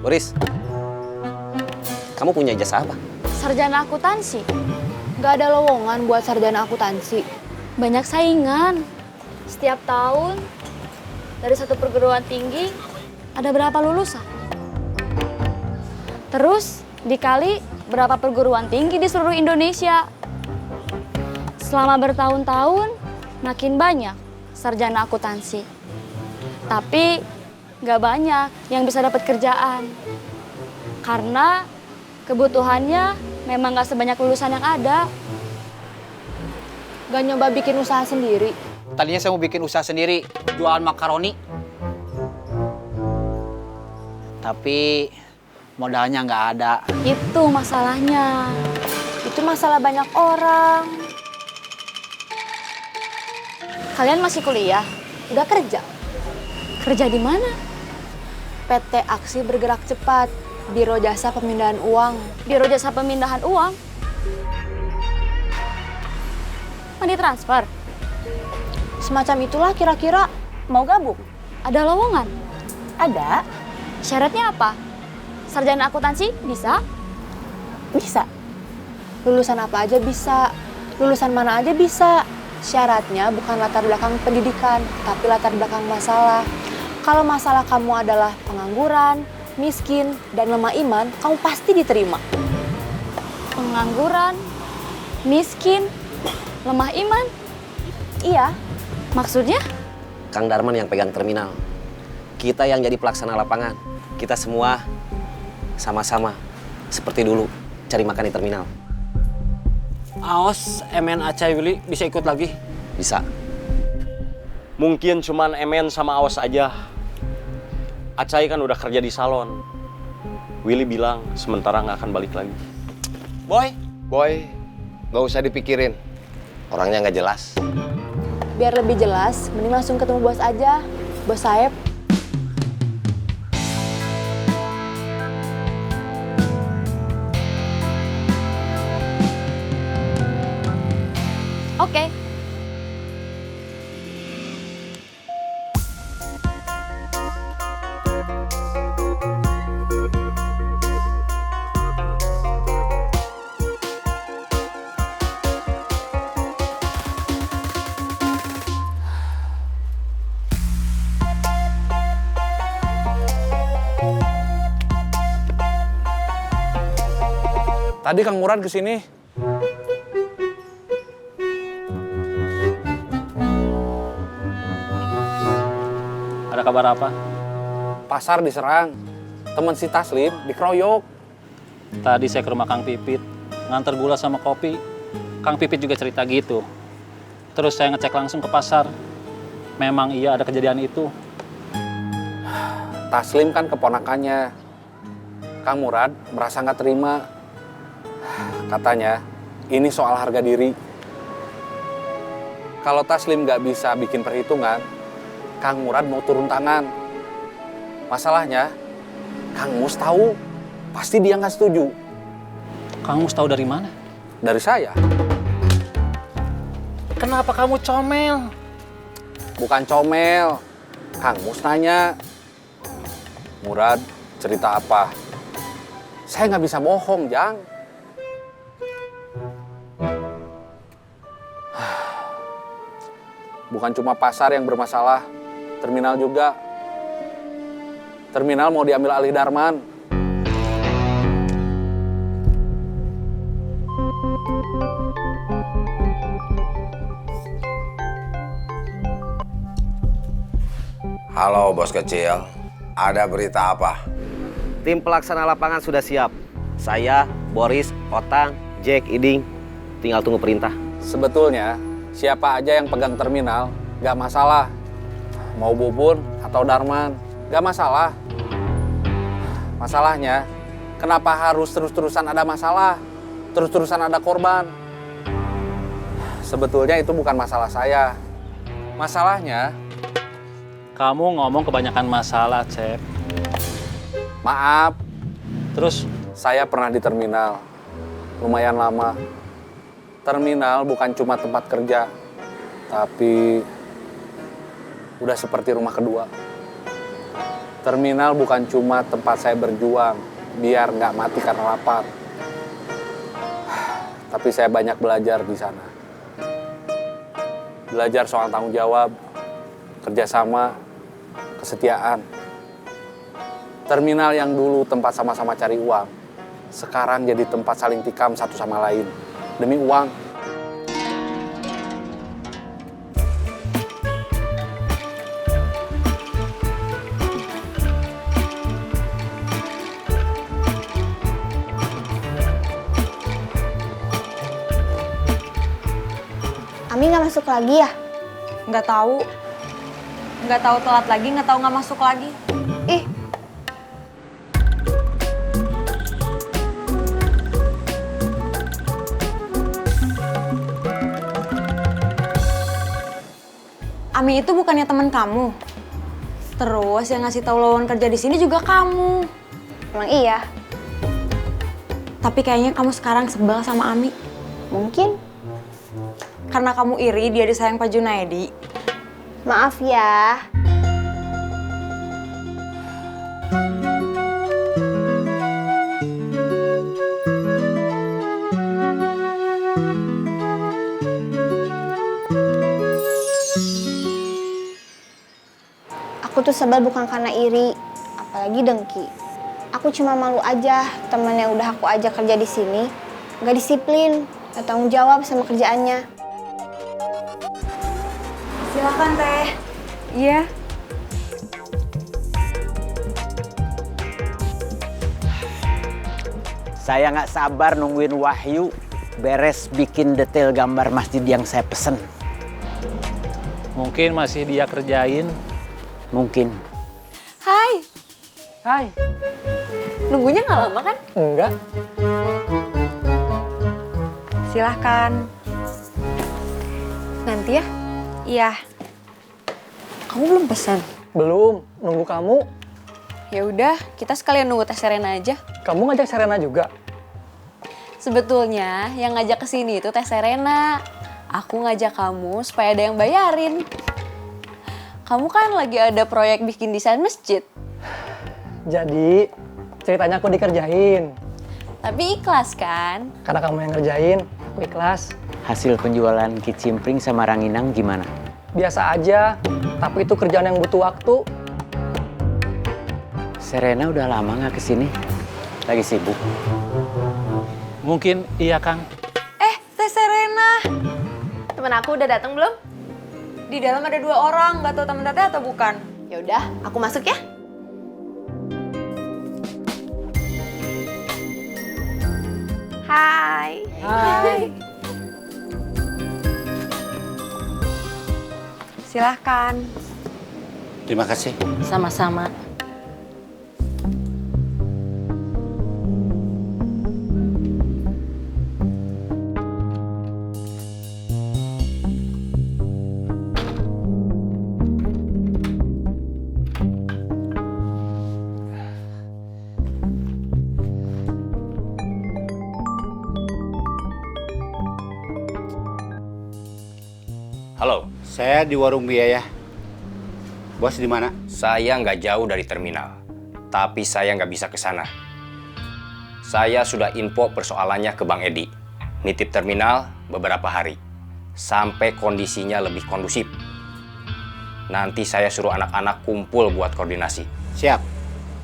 Boris, kamu punya ijazah apa? Sarjana akuntansi. Nggak ada lowongan buat sarjana akuntansi. Banyak saingan. Setiap tahun, dari satu perguruan tinggi, ada berapa lulusan? Terus, dikali berapa perguruan tinggi di seluruh Indonesia. Selama bertahun-tahun, makin banyak sarjana akuntansi. Tapi, nggak banyak yang bisa dapat kerjaan. Karena kebutuhannya memang nggak sebanyak lulusan yang ada. Gak nyoba bikin usaha sendiri? Tadinya saya mau bikin usaha sendiri, jualan makaroni. Tapi modalnya nggak ada. Itu masalahnya. Itu masalah banyak orang. Kalian masih kuliah? Udah kerja? Kerja di mana? PT Aksi Bergerak Cepat, Biro Jasa Pemindahan Uang. Biro Jasa Pemindahan Uang? Money transfer? Semacam itulah kira-kira. Mau gabung? Ada lowongan? Ada. Syaratnya apa? Sarjana akuntansi bisa? Bisa. Lulusan apa aja bisa. Lulusan mana aja bisa. Syaratnya bukan latar belakang pendidikan, tapi latar belakang masalah. Kalau masalah kamu adalah pengangguran, miskin, dan lemah iman, kamu pasti diterima. Pengangguran, miskin, lemah iman? Iya. Maksudnya? Kang Darman yang pegang terminal. Kita yang jadi pelaksana lapangan. Kita semua sama-sama seperti dulu cari makan di terminal. Aos, Emen, Acai, Willy bisa ikut lagi? Bisa. Mungkin cuman Emen sama Aos aja. Acai kan udah kerja di salon. Willy bilang sementara nggak akan balik lagi. Boy, nggak usah dipikirin. Orangnya nggak jelas. Biar lebih jelas, mending langsung ketemu bos aja. Bos Saeb. Oke. Tadi Kang Murad kesini. Ada kabar apa? Pasar diserang. Temen si Taslim dikeroyok. Tadi saya ke rumah Kang Pipit, nganter gula sama kopi. Kang Pipit juga cerita gitu. Terus saya ngecek langsung ke pasar. Memang iya ada kejadian itu. Taslim kan keponakannya. Kang Murad merasa nggak terima. Katanya, ini soal harga diri. Kalau Taslim nggak bisa bikin perhitungan, Kang Murad mau turun tangan. Masalahnya, Kang Mus tahu, pasti dia nggak setuju. Kang Mus tahu dari mana? Dari saya. Kenapa kamu comel? Bukan comel. Kang Mus nanya, Murad cerita apa? Saya nggak bisa bohong, Jang. Bukan cuma pasar yang bermasalah, terminal juga. Terminal mau diambil alih Darman. Halo bos kecil, ada berita apa? Tim pelaksana lapangan sudah siap. Saya, Boris, Otang, Jack, Iding. Tinggal tunggu perintah. Sebetulnya, siapa aja yang pegang terminal, gak masalah. Mau Bubun atau Darman, gak masalah. Masalahnya, kenapa harus terus-terusan ada masalah? Terus-terusan ada korban? Sebetulnya itu bukan masalah saya. Masalahnya, Kamu ngomong kebanyakan masalah, Cep. maaf, Terus, saya pernah di terminal. Lumayan lama. Terminal bukan cuma tempat kerja, tapi udah seperti rumah kedua. Terminal bukan cuma tempat saya berjuang biar nggak mati karena lapar. Tapi saya banyak belajar di sana. Belajar soal tanggung jawab, kerjasama, kesetiaan. Terminal yang dulu tempat sama-sama cari uang, sekarang jadi tempat saling tikam satu sama lain demi uang. Ami nggak masuk lagi ya? Nggak tahu. Nggak tahu telat lagi, nggak tahu nggak masuk lagi. Ih, Ami itu bukannya teman kamu. Terus yang ngasih tahu lowongan kerja di sini juga kamu. emang iya. Tapi kayaknya kamu sekarang sebel sama Ami. Mungkin. Karena kamu iri dia disayang Pak Junaedi. Maaf ya. Aku tuh sebel bukan karena iri, apalagi dengki. Aku cuma malu aja temen yang udah aku ajak kerja di sini nggak disiplin, nggak tanggung jawab sama kerjaannya. Silakan Teh. Iya. Saya nggak sabar nungguin Wahyu beres bikin detail gambar masjid yang saya pesen. Mungkin masih dia kerjain. Mungkin. Hai. Hai. Nunggunya nggak lama kan? Enggak. Silahkan. Nanti ya? Iya. Kamu belum pesan? Belum, nunggu kamu. Ya udah, kita sekalian nunggu Teh Serena aja. Kamu ngajak Serena juga? Sebetulnya yang ngajak ke sini itu Teh Serena. Aku ngajak kamu supaya ada yang bayarin. Kamu kan lagi ada proyek bikin desain masjid. Jadi, ceritanya aku dikerjain. Tapi ikhlas kan? Karena kamu yang ngerjain, aku ikhlas. Hasil penjualan kicimpring sama ranginang gimana? Biasa aja, tapi itu kerjaan yang butuh waktu. Serena udah lama nggak kesini? Lagi sibuk. Mungkin iya, Kang. Teh Serena. Temen aku udah datang belum? Di dalam ada 2 orang, nggak tahu temen Teteh atau bukan. Ya udah, aku masuk ya. Hai. Hai. Silahkan. Terima kasih. Sama-sama. Halo, saya di warung biaya. Bos di mana? Saya nggak jauh dari terminal, tapi saya nggak bisa ke sana. Saya sudah info persoalannya ke Bang Edi. Nitip terminal beberapa hari, sampai kondisinya lebih kondusif. Nanti saya suruh anak-anak kumpul buat koordinasi. Siap.